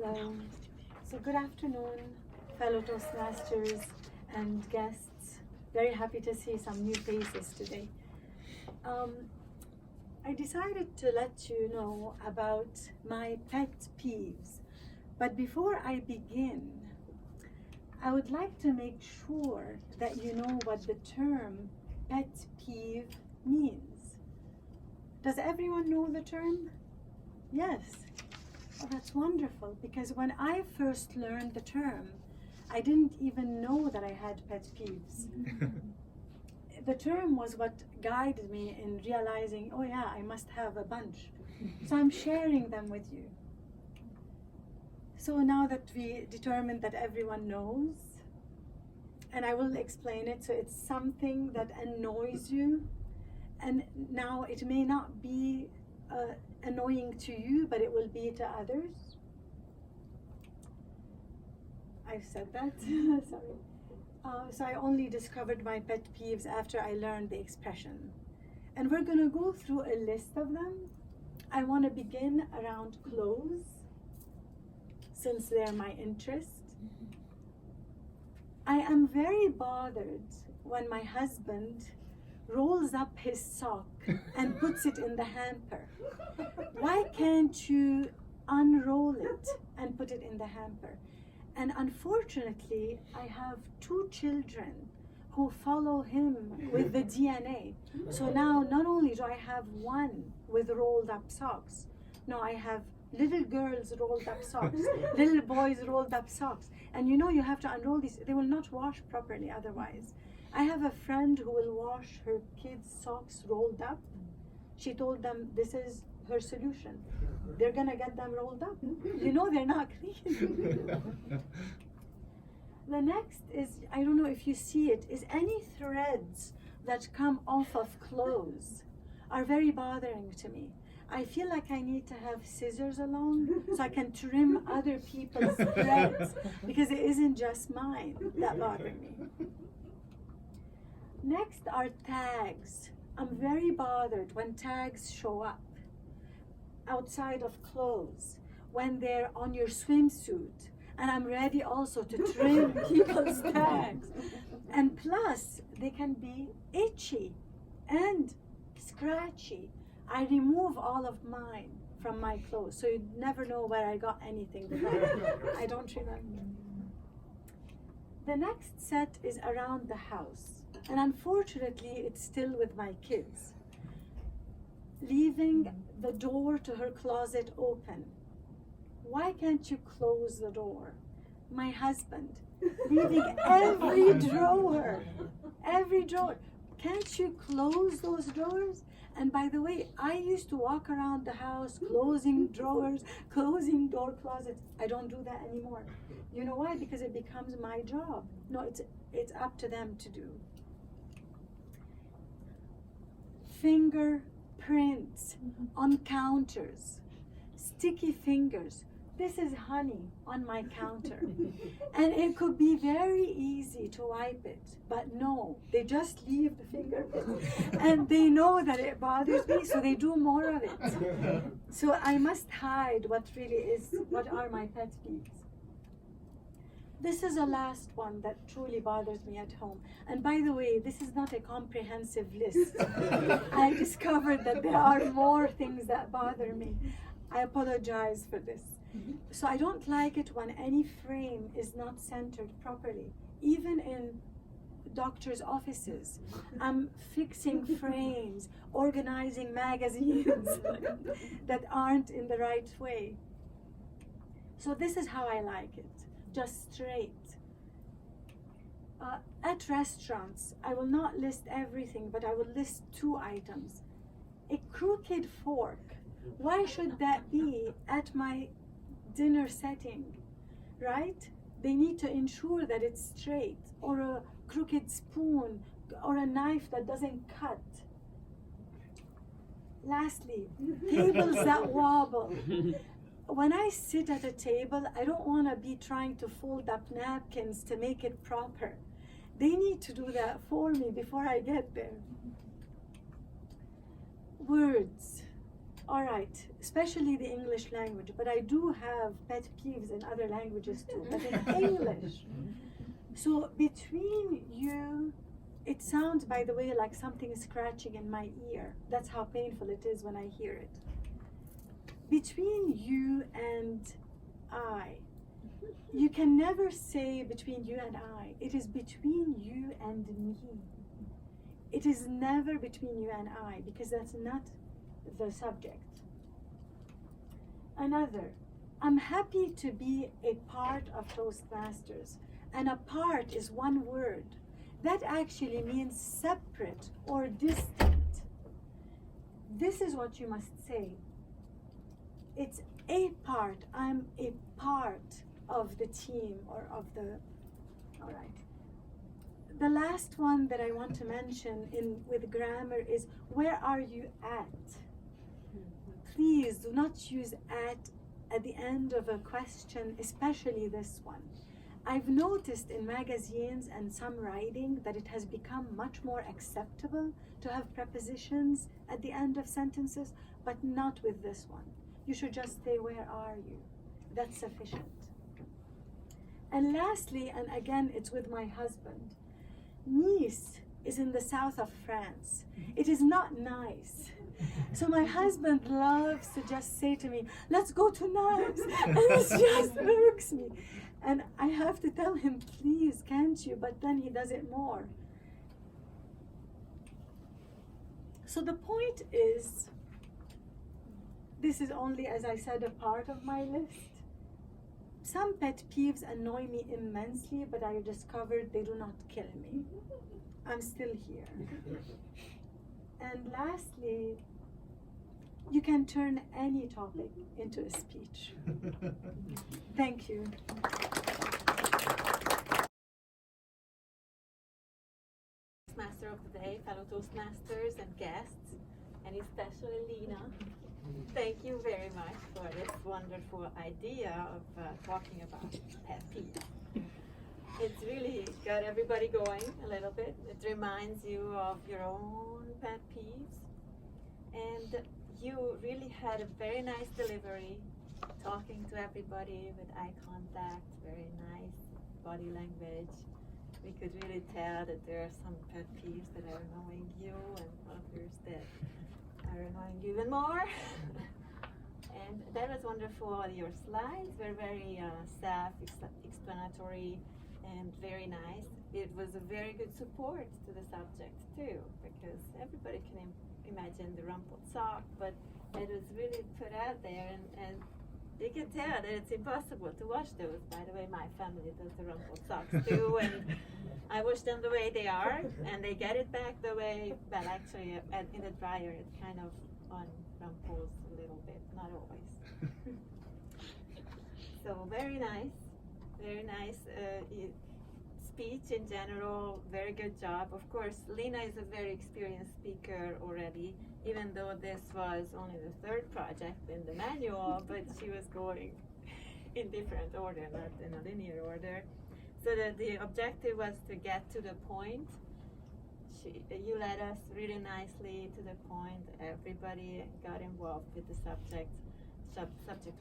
Hello. So good afternoon, fellow Toastmasters and guests. Very happy to see some new faces today. I decided to let you know about my pet peeves. But before I begin, I would like to make sure that you know what the term pet peeve means. Does everyone know the term? Yes. Oh, that's wonderful, because when I first learned the term, I didn't even know that I had pet peeves. The term was what guided me in realizing, oh yeah, I must have a bunch. So I'm sharing them with you. So now that we determined that everyone knows, and I will explain it, so it's something that annoys you, and now it may not be annoying to you, but it will be to others. I've said that, sorry. So I only discovered my pet peeves after I learned the expression. And we're gonna go through a list of them. I wanna begin around clothes, since they're my interest. I am very bothered when my husband rolls up his sock and puts it in the hamper. Why can't you unroll it and put it in the hamper? And unfortunately, I have 2 children who follow him with the DNA. So now not only do I have one with rolled up socks, no, I have little girls rolled up socks, little boys rolled up socks. And you know you have to unroll these, they will not wash properly otherwise. I have a friend who will wash her kids' socks rolled up. She told them this is her solution. They're gonna get them rolled up. You know they're not clean. The next is, I don't know if you see it, is any threads that come off of clothes are very bothering to me. I feel like I need to have scissors along so I can trim other people's threads, because it isn't just mine that bother me. Next are tags. I'm very bothered when tags show up outside of clothes, when they're on your swimsuit, and I'm ready also to trim people's tags. And plus, they can be itchy and scratchy. I remove all of mine from my clothes, so you never know where I got anything from. I don't remember. The next set is around the house, and unfortunately it's still with my kids. Leaving the door to her closet open. Why can't you close the door? My husband, leaving every drawer. Can't you close those drawers? And by the way, I used to walk around the house closing drawers, closing door closets. I don't do that anymore. You know why? Because it becomes my job. No, it's up to them to do. Fingerprints on counters, sticky fingers. This is honey on my counter. And it could be very easy to wipe it, but no, they just leave the fingerprint. And they know that it bothers me, so they do more of it. So I must hide what are my pet peeves. This is the last one that truly bothers me at home. And by the way, this is not a comprehensive list. I discovered that there are more things that bother me. I apologize for this. So I don't like it when any frame is not centered properly. Even in doctors' offices, I'm fixing frames, organizing magazines that aren't in the right way. So this is how I like it, just straight. At restaurants, I will not list everything, but I will list 2 items. A crooked fork. Why should that be at my dinner setting, right? They need to ensure that it's straight, or a crooked spoon, or a knife that doesn't cut. Lastly, tables that wobble. When I sit at a table, I don't want to be trying to fold up napkins to make it proper. They need to do that for me before I get there. Words. All right, especially the English language, but I do have pet peeves in other languages too, but in English. So between you, it sounds, by the way, like something is scratching in my ear. That's how painful it is when I hear it. Between you and I, you can never say between you and I. It is between you and me. It is never between you and I, because that's not the subject. Another, I'm happy to be a part of Toastmasters. And a part is one word. That actually means separate or distant. This is what you must say. It's a part. I'm a part of the team or of the, all right. The last one that I want to mention with grammar is, where are you at? Please do not use at the end of a question, especially this one. I've noticed in magazines and some writing that it has become much more acceptable to have prepositions at the end of sentences, but not with this one. You should just say, where are you? That's sufficient. And lastly, and again, it's with my husband. Nice is in the south of France. It is not nice. So my husband loves to just say to me, let's go to Nice. And it just irks me. And I have to tell him, please, can't you? But then he does it more. So the point is, this is only, as I said, a part of my list. Some pet peeves annoy me immensely, but I discovered they do not kill me. I'm still here. And lastly, you can turn any topic into a speech. Thank you. Toastmaster of the day, fellow Toastmasters and guests, and especially Lena. Thank you very much for this wonderful idea of talking about pet peeves. It's really got everybody going a little bit. It reminds you of your own pet peeves. And you really had a very nice delivery, talking to everybody with eye contact, very nice body language. We could really tell that there are some pet peeves that are annoying you and others that are annoying you even more. And that was wonderful. Your slides were very self-explanatory and very nice. It was a very good support to the subject too, because everybody can imagine the rumpled sock, but it was really put out there, and you can tell that it's impossible to wash those. By the way, my family does the rumpled socks too, and I wash them the way they are, and they get it back the way, well actually in the dryer it kind of unrumples a little bit, not always. So very nice, very nice speech in general, very good job. Of course, Lena is a very experienced speaker already, even though this was only the third project in the manual, but she was going in different order, not in a linear order. So the objective was to get to the point. You led us really nicely to the point. Everybody got involved with the subject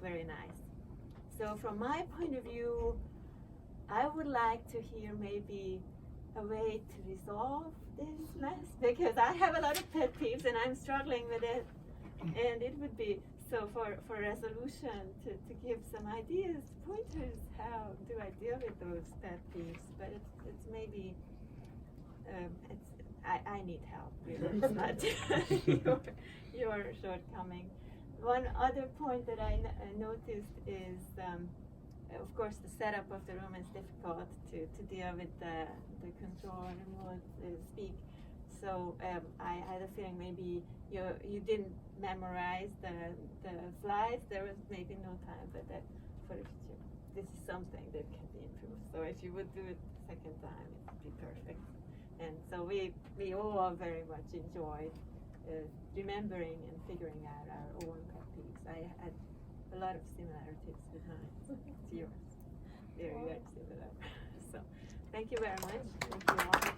very nice. So from my point of view, I would like to hear maybe a way to resolve this mess, because I have a lot of pet peeves and I'm struggling with it. And it would be, so for resolution, to give some ideas, pointers, how do I deal with those pet peeves? But it's maybe, I need help, really. It's not your shortcoming. One other point that I noticed is, of course, the setup of the room is difficult to deal with the control remote speak. So I had a feeling maybe you didn't memorize the slides. There was maybe no time for that. This is something that can be improved. So if you would do it the second time, it would be perfect. And so we all very much enjoyed remembering and figuring out our own pet peeves. I had a lot of similarities with mine to yours. Very, very similar. So thank you very much. Thank you all.